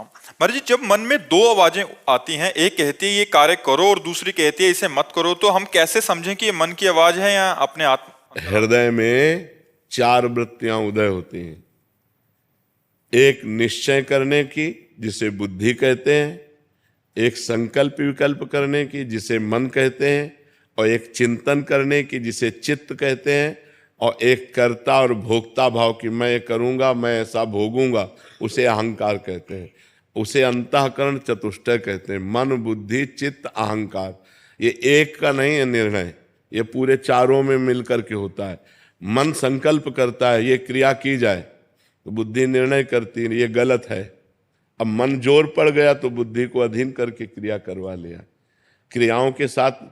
महाराज जी, जब मन में दो आवाजें आती हैं, एक कहती है ये कार्य करो और दूसरी कहती है इसे मत करो, तो हम कैसे समझें कि ये मन की आवाज है या अपने आत्म हृदय में चार वृत्तियां उदय होती हैं। एक निश्चय करने की, जिसे बुद्धि कहते हैं, एक संकल्प विकल्प करने की, जिसे मन कहते हैं, और एक चिंतन करने की, जिसे चित्त कहते हैं, और एक कर्ता और भोक्ता भाव की, मैं ये करूंगा, मैं ऐसा भोगूंगा, उसे अहंकार कहते हैं। उसे अंतःकरण चतुष्टय कहते हैं। मन, बुद्धि, चित्त, अहंकार। ये एक का नहीं है निर्णय, ये पूरे चारों में मिलकर के होता है। मन संकल्प करता है ये क्रिया की जाए, तो बुद्धि निर्णय करती है ये गलत है। अब मन जोर पड़ गया तो बुद्धि को अधीन करके क्रिया करवा लिया। क्रियाओं के साथ